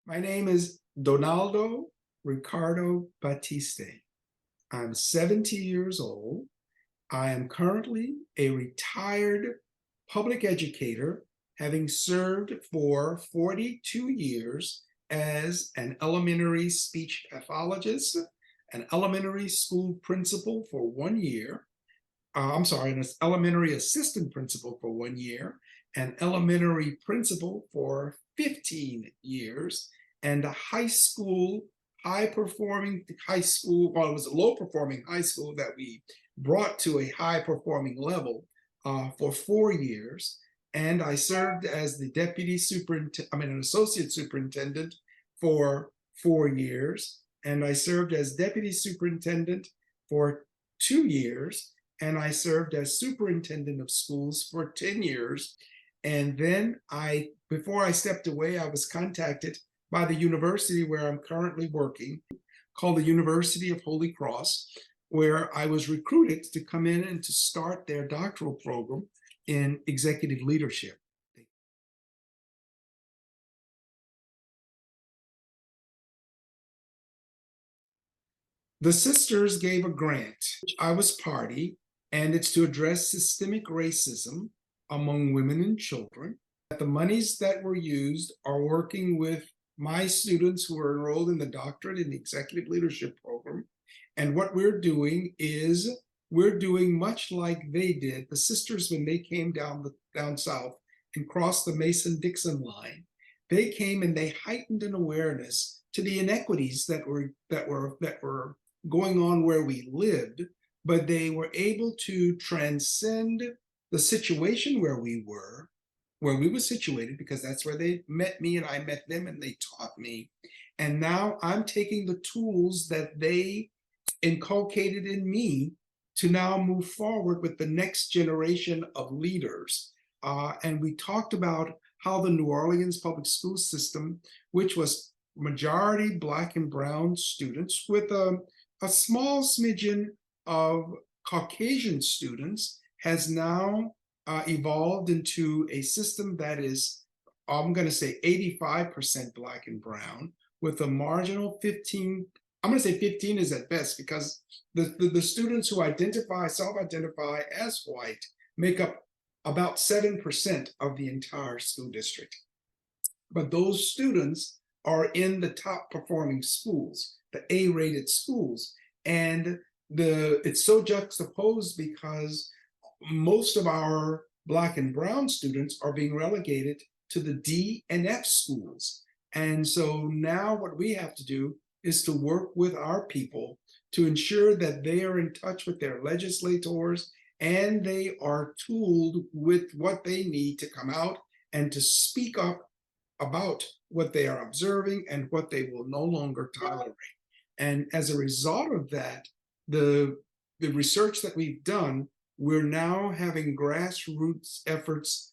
My name is Donaldo Ricardo Batiste. I'm 70 years old. I am currently a retired public educator, having served for 42 years as an elementary speech pathologist, an elementary school principal for 1 year. I'm sorry, an elementary assistant principal for 1 year, an elementary principal for 15 years, and a high performing high school, well, it was a low performing high school that we brought to a high performing level for 4 years. And I served as the an associate superintendent for 4 years. And I served as deputy superintendent for 2 years. And I served as superintendent of schools for 10 years. And then before I stepped away, I was contacted by the university where I'm currently working, called the University of Holy Cross, where I was recruited to come in and to start their doctoral program in executive leadership. The sisters gave a grant. I was party, and it's to address systemic racism among women and children. The monies that were used are working with my students who are enrolled in the doctorate in the executive leadership program. And what we're doing is we're doing much like they did, the sisters, when they came down south and crossed the Mason-Dixon line. They came and they heightened an awareness to the inequities that were going on where we lived, but they were able to transcend the situation where we were situated, because that's where they met me and I met them and they taught me. And now I'm taking the tools that they inculcated in me to now move forward with the next generation of leaders. And we talked about how the New Orleans public school system, which was majority Black and brown students with a small smidgen of Caucasian students, has now evolved into a system that is, I'm going to say 85% Black and brown, with a marginal 15, I'm going to say 15 is at best, because the students who self-identify as white make up about 7% of the entire school district. But those students are in the top performing schools, the A-rated schools. And it's so juxtaposed because most of our Black and brown students are being relegated to the D and F schools. And so now what we have to do is to work with our people to ensure that they are in touch with their legislators and they are tooled with what they need to come out and to speak up about what they are observing and what they will no longer tolerate. And as a result of that, the research that we've done, we're now having grassroots efforts,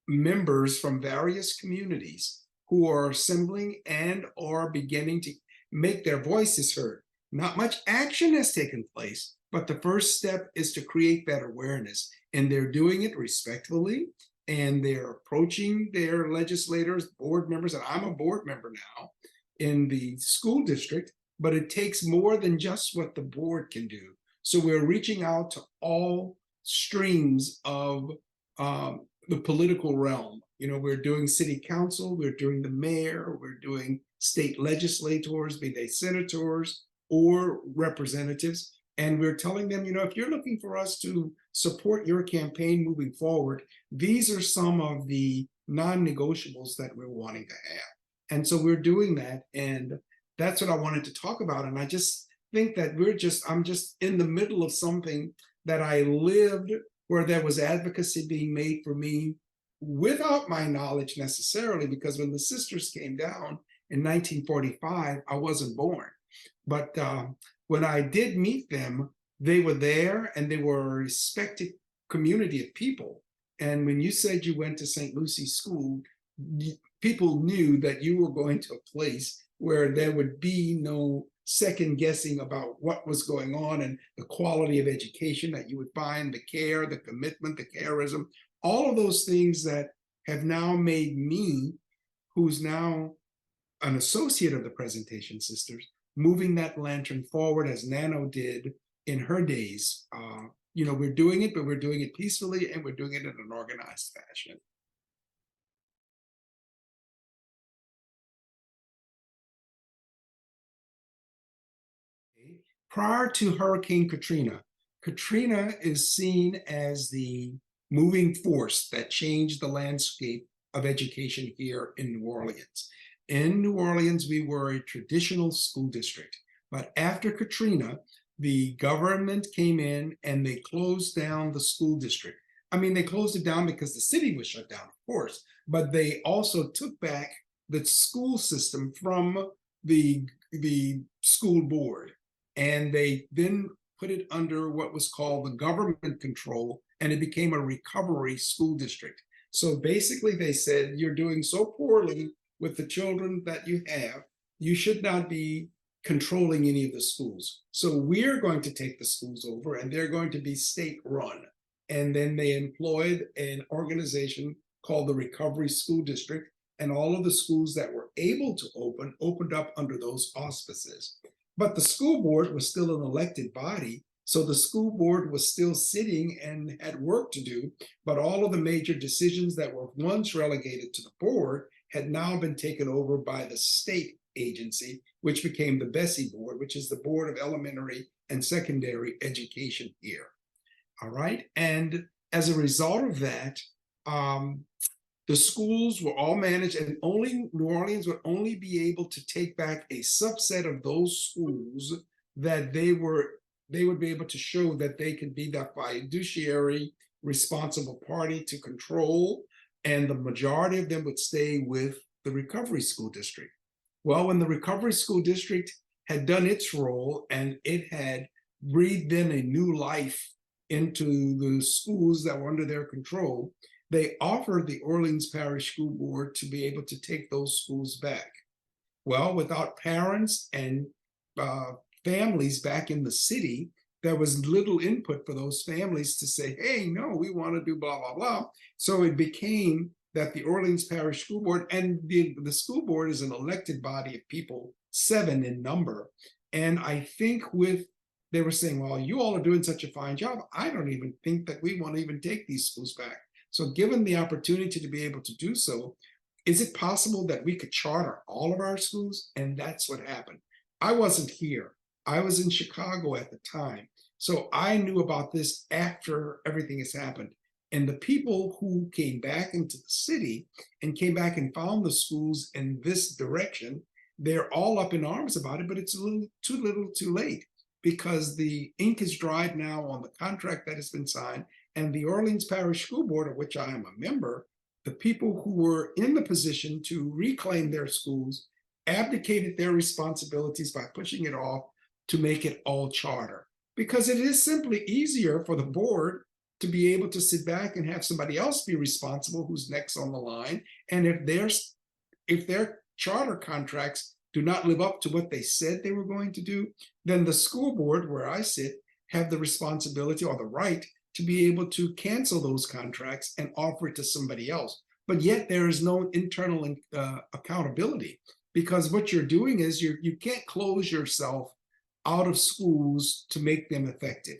members from various communities who are assembling and are beginning to make their voices heard. Not much action has taken place, but the first step is to create that awareness. And they're doing it respectfully, and they're approaching their legislators, board members, and I'm a board member now in the school district, but it takes more than just what the board can do. So we're reaching out to all streams of the political realm. You know, we're doing city council, we're doing the mayor, we're doing state legislators, be they senators or representatives. And we're telling them, you know, if you're looking for us to support your campaign moving forward, these are some of the non-negotiables that we're wanting to have. And so we're doing that. And that's what I wanted to talk about. And I just think that I'm just in the middle of something that I lived, where there was advocacy being made for me without my knowledge necessarily, because when the sisters came down in 1945, I wasn't born. But when I did meet them, they were there and they were a respected community of people. And when you said you went to St. Lucie School, people knew that you were going to a place where there would be no second guessing about what was going on, and the quality of education that you would find, the care, the commitment, the charism, all of those things that have now made me, who's now an associate of the Presentation Sisters, moving that lantern forward as Nano did in her days. We're doing it, but we're doing it peacefully and we're doing it in an organized fashion. Prior to Hurricane Katrina, Katrina is seen as the moving force that changed the landscape of education here in New Orleans. In New Orleans, we were a traditional school district, but after Katrina, the government came in and they closed down the school district. I mean, they closed it down because the city was shut down, of course, but they also took back the school system from the school board, and they then put it under what was called the government control, and it became a recovery school district. So basically, they said, you're doing so poorly with the children that you have, you should not be controlling any of the schools. So we're going to take the schools over, and they're going to be state run. And then they employed an organization called the Recovery School District, and all of the schools that were able to opened up under those auspices. But the school board was still an elected body, so the school board was still sitting and had work to do, but all of the major decisions that were once relegated to the board had now been taken over by the state agency, which became the Bessie Board, which is the Board of Elementary and Secondary Education here. All right. And as a result of that, the schools were all managed, and only New Orleans would only be able to take back a subset of those schools that they would be able to show that they could be that fiduciary responsible party to control, and the majority of them would stay with the Recovery School District. Well, when the Recovery School District had done its role and it had breathed in a new life into the schools that were under their control, they offered the Orleans Parish School Board to be able to take those schools back. Well, without parents and families back in the city, there was little input for those families to say, hey, no, we want to do blah, blah, blah. So it became that the Orleans Parish School Board, and the school board is an elected body of people, 7 in number. And I think they were saying, well, you all are doing such a fine job. I don't even think that we want to even take these schools back. So given the opportunity to be able to do so, is it possible that we could charter all of our schools? And that's what happened. I wasn't here. I was in Chicago at the time. So I knew about this after everything has happened. And the people who came back into the city and came back and found the schools in this direction, they're all up in arms about it, but it's a little too late, because the ink is dried now on the contract that has been signed. And the Orleans Parish School Board, of which I am a member, the people who were in the position to reclaim their schools abdicated their responsibilities by pushing it off to make it all charter, because it is simply easier for the board to be able to sit back and have somebody else be responsible who's next on the line. And if their charter contracts do not live up to what they said they were going to do, then the school board, where I sit, have the responsibility or the right to be able to cancel those contracts and offer it to somebody else. But yet there is no internal accountability, because what you're doing is you can't close yourself out of schools to make them effective.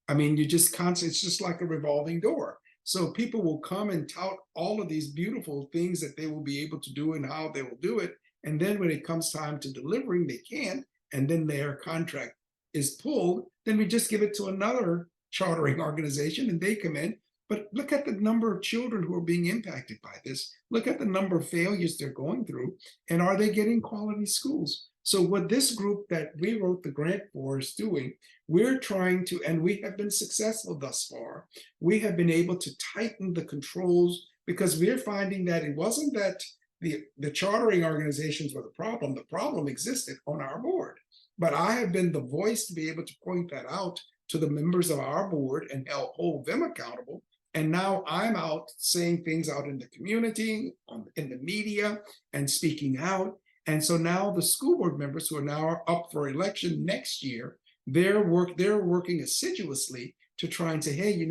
I mean, it's just like a revolving door. So people will come and tout all of these beautiful things that they will be able to do and how they will do it. And then when it comes time to delivering, they can't. And then their contract is pulled. Then we just give it to another chartering organization and they come in. But look at the number of children who are being impacted by this. Look at the number of failures they're going through. And are they getting quality schools? So what this group that we wrote the grant for is doing, we're trying to, and we have been successful thus far, we have been able to tighten the controls, because we're finding that it wasn't that the chartering organizations were the problem existed on our board. But I have been the voice to be able to point that out to the members of our board and hold them accountable. And now I'm out saying things out in the community, in the media, and speaking out. And so now the school board members who are now up for election next year, they're working assiduously to try and say, hey,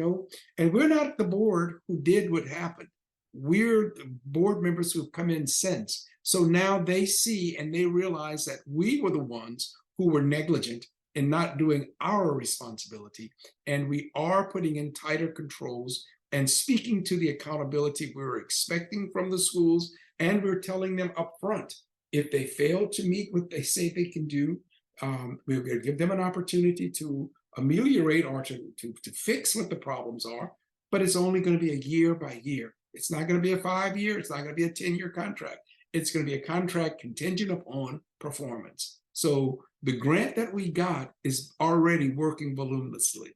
and we're not the board who did what happened. we're board members who have come in since. So now they see and they realize that we were the ones who were negligent in not doing our responsibility. And we are putting in tighter controls and speaking to the accountability we're expecting from the schools. And we're telling them up front, if they fail to meet what they say they can do, we're going to give them an opportunity to ameliorate or to fix what the problems are, but it's only going to be a year by year. It's not going to be a 5 year, it's not going to be a 10-year contract. It's going to be a contract contingent upon performance. So the grant that we got is already working voluminously.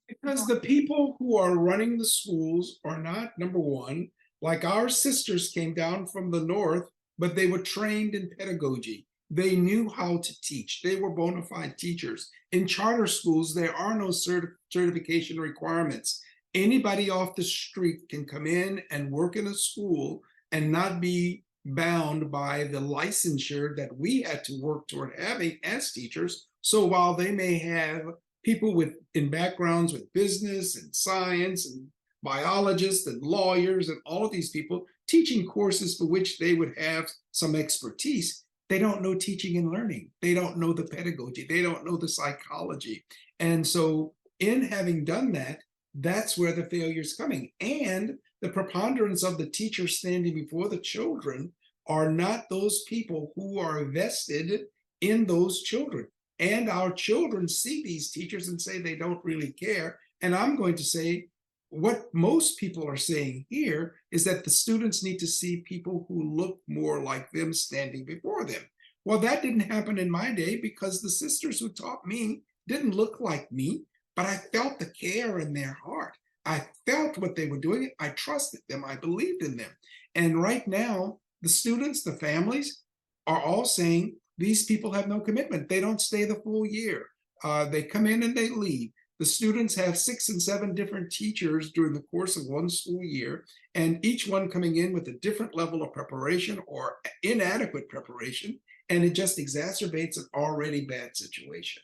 Because the people who are running the schools are not, number one, like our sisters came down from the north, but they were trained in pedagogy. They knew how to teach. They were bona fide teachers. In charter schools, there are no certification requirements. Anybody off the street can come in and work in a school and not be bound by the licensure that we had to work toward having as teachers. So while they may have people with in backgrounds with business and science and biologists and lawyers and all of these people teaching courses for which they would have some expertise, they don't know teaching and learning. They don't know the pedagogy. They don't know the psychology. And so in having done that, that's where the failure is coming. And the preponderance of the teachers standing before the children are not those people who are vested in those children. And our children see these teachers and say they don't really care. And I'm going to say what most people are saying here is that the students need to see people who look more like them standing before them. Well, that didn't happen in my day because the sisters who taught me didn't look like me, but I felt the care in their heart. I felt what they were doing. I trusted them. I believed in them. And right now, the students, the families are all saying, these people have no commitment. They don't stay the full year. They come in and they leave. The students have 6 and 7 different teachers during the course of one school year, and each one coming in with a different level of preparation or inadequate preparation, and it just exacerbates an already bad situation.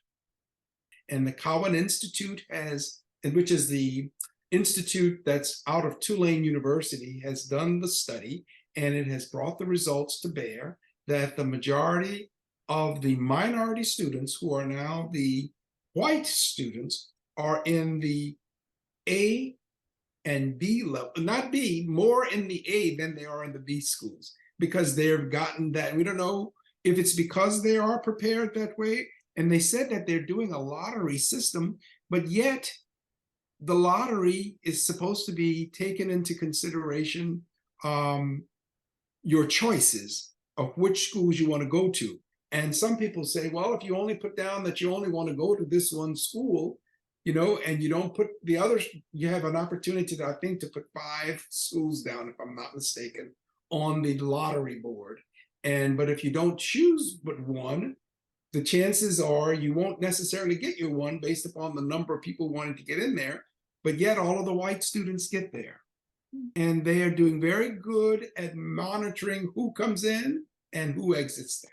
And the Cowan Institute has, which is the institute that's out of Tulane University, has done the study, and it has brought the results to bear that the majority of the minority students who are now the white students are in the A and B level, not B, more in the A than they are in the B schools, because they've gotten that. We don't know if it's because they are prepared that way. And they said that they're doing a lottery system, but yet the lottery is supposed to be taken into consideration your choices of which schools you want to go to. And some people say, well, if you only put down that you only want to go to this one school, and you don't put the others, you have an opportunity, I think, to put 5 schools down, if I'm not mistaken, on the lottery board. But if you don't choose but one, the chances are you won't necessarily get your one based upon the number of people wanting to get in there, but yet all of the white students get there. And they are doing very good at monitoring who comes in and who exits there.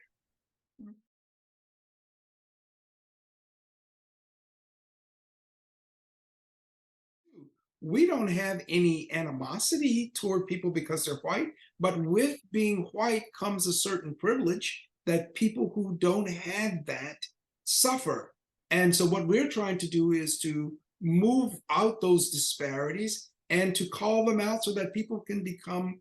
We don't have any animosity toward people because they're white, but with being white comes a certain privilege that people who don't have that suffer. And so what we're trying to do is to move out those disparities and to call them out so that people can become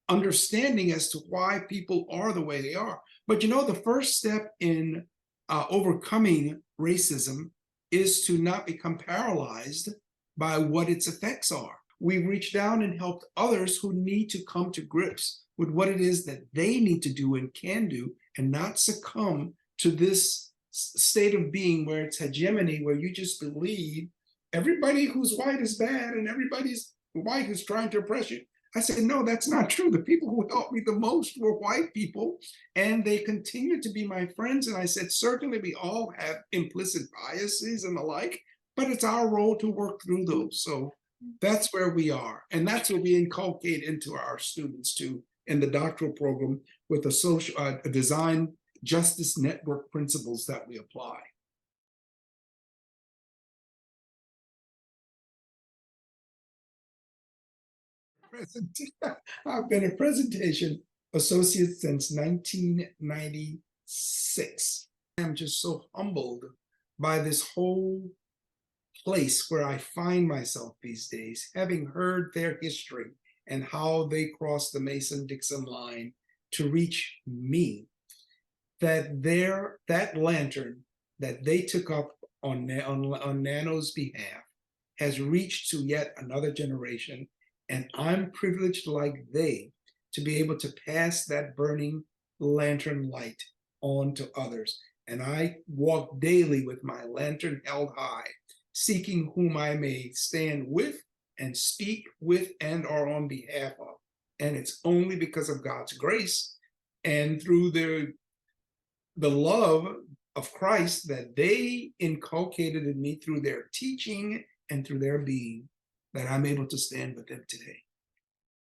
understanding as to why people are the way they are. But the first step in overcoming racism is to not become paralyzed by what its effects are. We've reached down and helped others who need to come to grips with what it is that they need to do and can do, and not succumb to this state of being where it's hegemony, where you just believe everybody who's white is bad and everybody's white who's trying to oppress you. I said, no, that's not true. The people who helped me the most were white people, and they continue to be my friends. And I said, certainly we all have implicit biases and the like, but it's our role to work through those. So that's where we are. And that's what we inculcate into our students too in the doctoral program with the social design justice network principles that we apply. present. I've been a presentation associate since 1996. I'm just so humbled by this whole place where I find myself these days, having heard their history and how they crossed the Mason-Dixon line to reach me, that lantern that they took up on Nano's behalf has reached to yet another generation, and I'm privileged like they to be able to pass that burning lantern light on to others. And I walk daily with my lantern held high, seeking whom I may stand with and speak with and or on behalf of. And it's only because of God's grace and through the love of Christ that they inculcated in me through their teaching and through their being, that I'm able to stand with them today.